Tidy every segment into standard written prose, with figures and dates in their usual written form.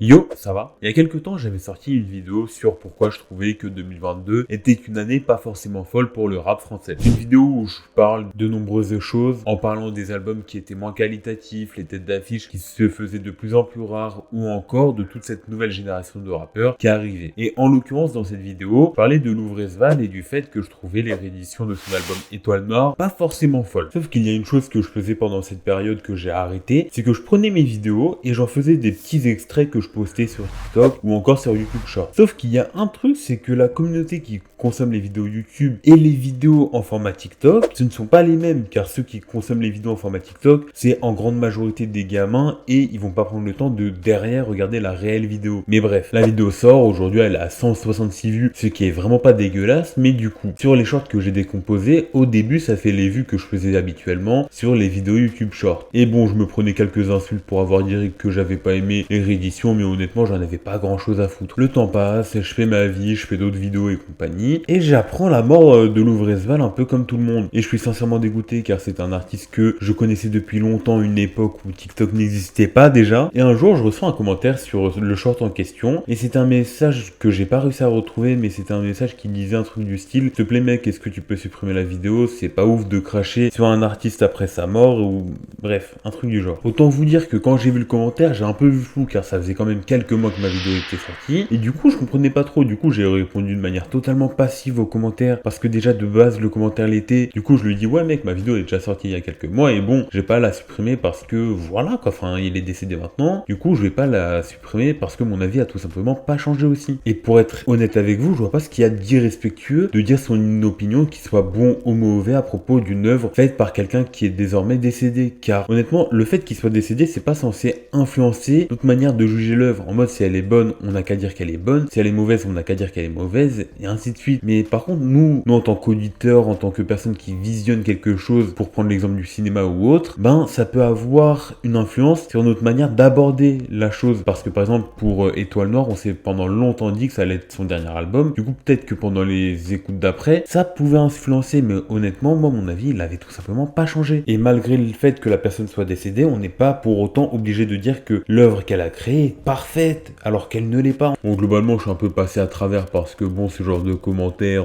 Yo, ça va? Il y a quelques temps, j'avais sorti une vidéo sur pourquoi je trouvais que 2022 était une année pas forcément folle pour le rap français. Une vidéo où je parle de nombreuses choses, en parlant des albums qui étaient moins qualitatifs, les têtes d'affiche qui se faisaient de plus en plus rares, ou encore de toute cette nouvelle génération de rappeurs qui arrivait. Et en l'occurrence, dans cette vidéo, je parlais de Louvrezval et du fait que je trouvais les rééditions de son album Étoile Noire pas forcément folles. Sauf qu'il y a une chose que je faisais pendant cette période que j'ai arrêté, c'est que je prenais mes vidéos et j'en faisais des petits extraits que je postais sur TikTok ou encore sur YouTube Short. Sauf qu'il y a un truc, c'est que la communauté qui consomme les vidéos YouTube et les vidéos en format TikTok, ce ne sont pas les mêmes, car ceux qui consomment les vidéos en format TikTok, c'est en grande majorité des gamins et ils vont pas prendre le temps de derrière regarder la réelle vidéo. Mais bref, la vidéo sort, aujourd'hui elle a 166 vues, ce qui est vraiment pas dégueulasse, mais du coup, sur les shorts que j'ai décomposés, au début ça fait les vues que je faisais habituellement sur les vidéos YouTube Short. Et bon, je me prenais quelques insultes pour avoir dit que j'avais pas aimé les rééditions, mais honnêtement j'en avais pas grand chose à foutre. Le temps passe, je fais ma vie, je fais d'autres vidéos et compagnie, et j'apprends la mort de Louvrezval un peu comme tout le monde. Et je suis sincèrement dégoûté car c'est un artiste que je connaissais depuis longtemps, une époque où TikTok n'existait pas déjà. Et un jour je reçois un commentaire sur le short en question, et c'est un message que j'ai pas réussi à retrouver, mais c'était un message qui disait un truc du style: s'il te plaît mec, est-ce que tu peux supprimer la vidéo, c'est pas ouf de cracher sur un artiste après sa mort, ou bref, un truc du genre. Autant vous dire que quand j'ai vu le commentaire, j'ai un peu vu flou car ça faisait quand même quelques mois que ma vidéo était sortie, et du coup je comprenais pas trop. Du coup j'ai répondu de manière totalement passive au commentaire, parce que déjà de base le commentaire l'était. Du coup je lui dis: ouais mec, ma vidéo est déjà sortie il y a quelques mois, et bon, j'ai pas à la supprimer parce que voilà quoi, enfin il est décédé maintenant, du coup je vais pas la supprimer parce que mon avis a tout simplement pas changé aussi. Et pour être honnête avec vous, je vois pas ce qu'il y a d'irrespectueux de dire son opinion, qui soit bon ou mauvais, à propos d'une œuvre faite par quelqu'un qui est désormais décédé. Car honnêtement, le fait qu'il soit décédé, c'est pas censé influencer notre manière de juger l'œuvre. En mode, si elle est bonne, on n'a qu'à dire qu'elle est bonne, si elle est mauvaise, on n'a qu'à dire qu'elle est mauvaise, et ainsi de suite. Mais par contre, nous en tant qu'auditeurs, en tant que personne qui visionne quelque chose, pour prendre l'exemple du cinéma ou autre, ben ça peut avoir une influence sur notre manière d'aborder la chose. Parce que par exemple, pour Étoile Noire, on s'est pendant longtemps dit que ça allait être son dernier album. Du coup, peut-être que pendant les écoutes d'après, ça pouvait influencer, mais honnêtement, moi, mon avis, il avait tout simplement pas changé. Et malgré le fait que la personne soit décédée, on n'est pas pour autant obligé de dire que l'œuvre qu'elle a créée est parfaite, alors qu'elle ne l'est pas. Bon, globalement, je suis un peu passé à travers parce que bon, ce genre de commentaires...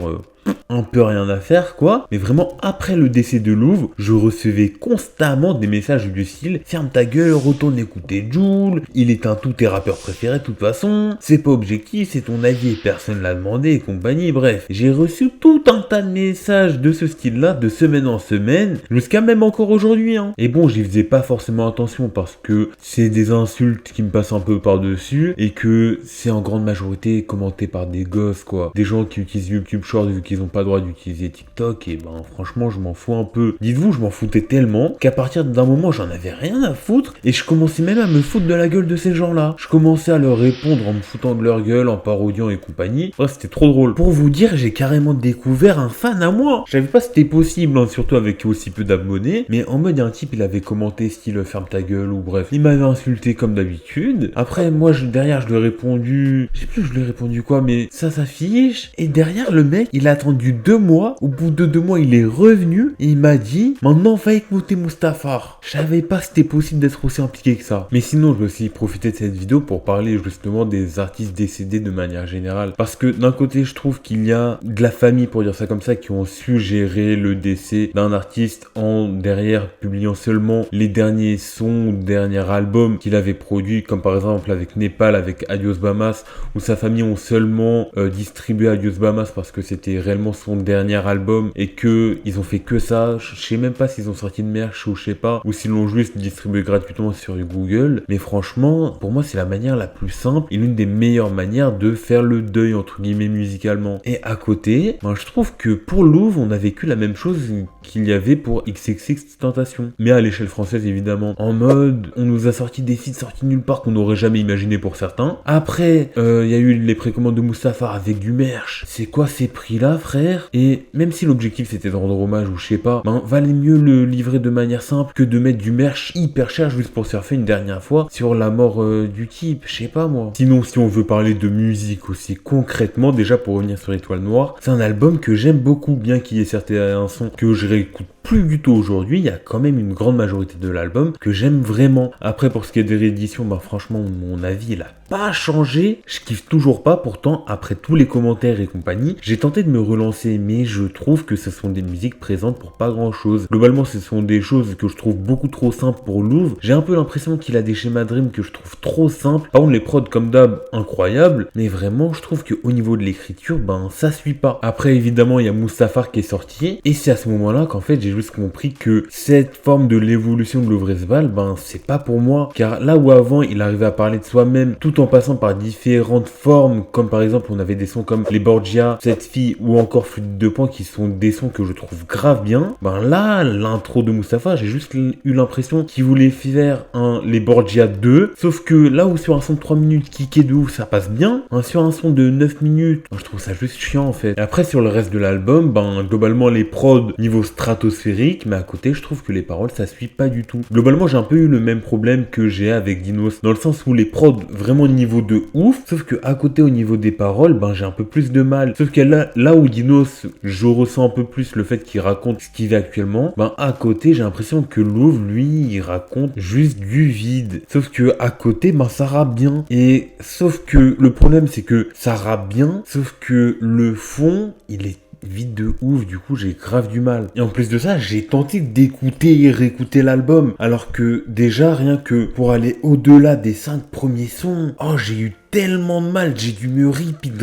un peu rien à faire quoi, mais vraiment après le décès de Louvre, je recevais constamment des messages du style: ferme ta gueule, retourne écouter Jul, il est un tous tes rappeurs préférés de toute façon, c'est pas objectif, c'est ton avis et personne l'a demandé et compagnie. Bref, j'ai reçu tout un tas de messages de ce style là de semaine en semaine, jusqu'à même encore aujourd'hui hein. Et bon, j'y faisais pas forcément attention parce que c'est des insultes qui me passent un peu par dessus et que c'est en grande majorité commenté par des gosses quoi, des gens qui utilisent YouTube Short vu qu'ils ont pas le droit d'utiliser TikTok. Et ben franchement je m'en fous un peu. Dites-vous, je m'en foutais tellement qu'à partir d'un moment j'en avais rien à foutre, et je commençais même à me foutre de la gueule de ces gens là. Je commençais à leur répondre en me foutant de leur gueule, en parodiant et compagnie. Bref, c'était trop drôle. Pour vous dire, j'ai carrément découvert un fan à moi. Je savais pas si c'était possible hein, surtout avec aussi peu d'abonnés, mais en mode, un type il avait commenté style ferme ta gueule, ou bref, il m'avait insulté comme d'habitude. Après moi derrière je lui ai répondu, je sais plus je lui ai répondu quoi, mais ça s'affiche. Et derrière le mec il a attendu 2 mois, au bout de 2 mois il est revenu et il m'a dit: maintenant va écouter Mustafar. Je savais pas si c'était possible d'être aussi impliqué que ça. Mais sinon je vais aussi profiter de cette vidéo pour parler justement des artistes décédés de manière générale, parce que d'un côté je trouve qu'il y a de la famille, pour dire ça comme ça, qui ont su gérer le décès d'un artiste en derrière publiant seulement les derniers sons ou derniers albums qu'il avait produits, comme par exemple avec Népal, avec Adios Bahamas, où sa famille ont seulement distribué Adios Bahamas parce que c'était réellement son dernier album et que ils ont fait que ça. Je sais même pas s'ils ont sorti de merch ou je sais pas, ou s'ils l'ont juste distribué gratuitement sur Google. Mais franchement, pour moi c'est la manière la plus simple et l'une des meilleures manières de faire le deuil entre guillemets musicalement. Et à côté, ben, je trouve que pour Louvre on a vécu la même chose qu'il y avait pour XXXTentacion, mais à l'échelle française évidemment. En mode, on nous a sorti des feats sortis nulle part qu'on n'aurait jamais imaginé pour certains. Après, il y a eu les précommandes de Mustafar avec du merch. C'est quoi ces prix là frère? Et même si l'objectif c'était de rendre hommage ou je sais pas, ben valait mieux le livrer de manière simple que de mettre du merch hyper cher juste pour surfer une dernière fois sur la mort du type, je sais pas moi. Sinon, si on veut parler de musique aussi concrètement, déjà pour revenir sur Étoile Noire, c'est un album que j'aime beaucoup, bien qu'il y ait certains sons que je réécoute plus du tout aujourd'hui, il y a quand même une grande majorité de l'album que j'aime vraiment. Après, pour ce qui est des rééditions, bah franchement, mon avis, il a pas changé. Je kiffe toujours pas, pourtant, après tous les commentaires et compagnie, j'ai tenté de me relancer, mais je trouve que ce sont des musiques présentes pour pas grand chose. Globalement, ce sont des choses que je trouve beaucoup trop simples pour Louvre. J'ai un peu l'impression qu'il a des schémas de rimes que je trouve trop simples. Par contre, les prods, comme d'hab, incroyables, mais vraiment, je trouve qu'au niveau de l'écriture, ben, ça suit pas. Après, évidemment, il y a Mustafar qui est sorti, et c'est à ce moment-là qu'en fait, j'ai juste compris que cette forme de l'évolution de Lovresval, ben, c'est pas pour moi. Car là où avant, il arrivait à parler de soi-même, tout en passant par différentes formes, comme par exemple, on avait des sons comme les Borgia, Cette fille, ou encore Flûte de Pan, qui sont des sons que je trouve grave bien. Ben là, l'intro de Mustapha, j'ai juste eu l'impression qu'il voulait faire les Borgia 2, sauf que là où sur un son de 3 minutes, kické de ouf, ça passe bien, sur un son de 9 minutes, ben, je trouve ça juste chiant en fait. Et après, sur le reste de l'album, ben, globalement, les prods, niveau stratosphérique, mais à côté, je trouve que les paroles, ça suit pas du tout. Globalement, j'ai un peu eu le même problème que j'ai avec Dinos, dans le sens où les prods, vraiment niveau de ouf, sauf que à côté, au niveau des paroles, ben, j'ai un peu plus de mal. Sauf que là où Dinos, je ressens un peu plus le fait qu'il raconte ce qu'il vit actuellement, ben, à côté, j'ai l'impression que Louvre, lui, il raconte juste du vide. Sauf que à côté, ben, ça rappe bien. Et sauf que le problème, c'est que ça rappe bien, sauf que le fond, il est vite de ouf, du coup j'ai grave du mal. Et en plus de ça, j'ai tenté d'écouter et réécouter l'album, alors que déjà rien que pour aller au-delà des 5 premiers sons, oh j'ai eu tellement de mal, j'ai dû me repeat.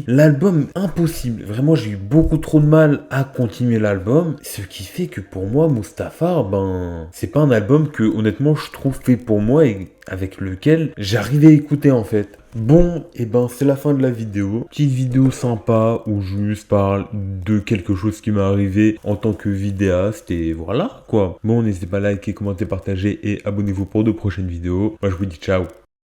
L'album, impossible. Vraiment, j'ai eu beaucoup trop de mal à continuer l'album. Ce qui fait que pour moi, Mustafar, ben, c'est pas un album que, honnêtement, je trouve fait pour moi et avec lequel j'arrive à écouter, en fait. Bon, et ben, c'est la fin de la vidéo. Petite vidéo sympa où je juste parle de quelque chose qui m'est arrivé en tant que vidéaste et voilà, quoi. Bon, n'hésitez pas à liker, commenter, partager et abonnez-vous pour de prochaines vidéos. Moi, je vous dis ciao.